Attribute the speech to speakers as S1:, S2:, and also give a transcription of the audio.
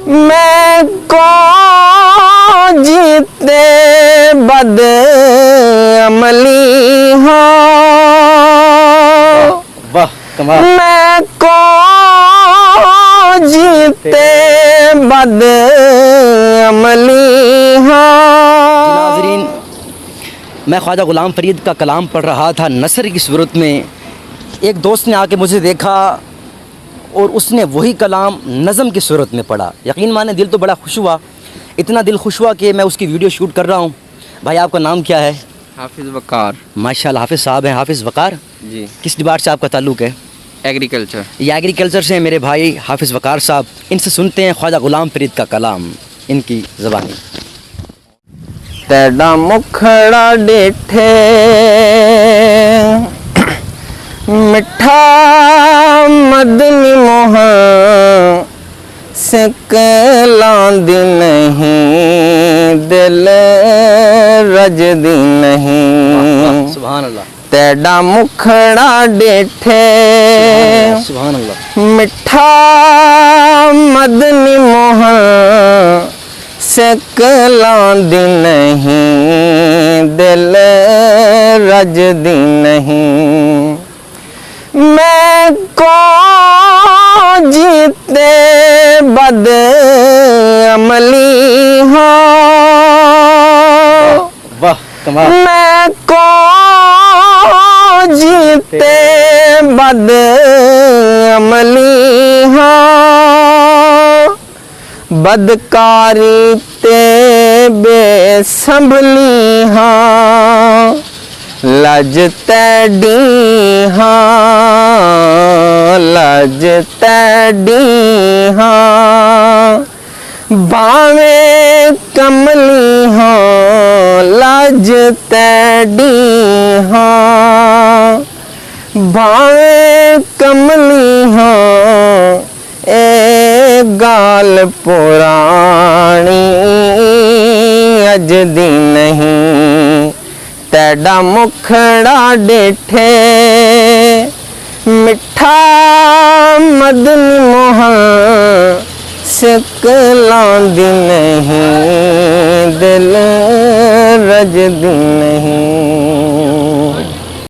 S1: मैं को जीते बद अमली हो,
S2: वाह कमाल।
S1: मैं को जीते बद अमली हो।
S2: नाज़रीन, मैं ख्वाजा ग़ुलाम फ़रीद का कलाम पढ़ रहा था नसर की सूरत में। एक दोस्त ने आके मुझे देखा और उसने वही कलाम नज़म की सूरत में पढ़ा। यकीन माने दिल तो बड़ा खुश हुआ, इतना दिल खुश हुआ कि मैं उसकी वीडियो शूट कर रहा हूँ। भाई आपका नाम क्या है?
S3: हाफिज़ वक़ार।
S2: माशाल्लाह, हाफिज़ साहब हैं। हाफिज़ वक़ार
S3: जी।
S2: किस डिपार्ट से आपका ताल्लुक़ है?
S3: एग्रीकल्चर।
S2: ये एग्रीकल्चर से मेरे भाई हाफिज़ वक़ार साहब। इनसे सुनते हैं ख्वाजा ग़ुलाम फ़रीद का कलाम इनकी ज़बानी।
S1: तेरा मुखड़ा डिठे मिठा मदनी मोह सिकलांदी नहीं, दिल रजदी नहीं।
S2: सुभान अल्लाह।
S1: तेरा मुखड़ा डिठे
S2: सुभान अल्लाह।
S1: मिठा मदनी मोह सिकलांदी नहीं, दिल रजदी नहीं। मैं को जीते बद अमली हो,
S2: वाह कमाल।
S1: मैं को जीते बद अमली हो। बदकारी ते बेसंभली हाँ, लज तैडी हाँ, लज तैडी हाँ। भावे कमली हाँ, लज तैडी हाँ। भावे कमली हाँ, ए गाल पुरानी अज दी नहीं। तेरा मुखड़ा डिठे मिठा मदनी मोह सिकलांदी नहीं, दिल रजदी नहीं।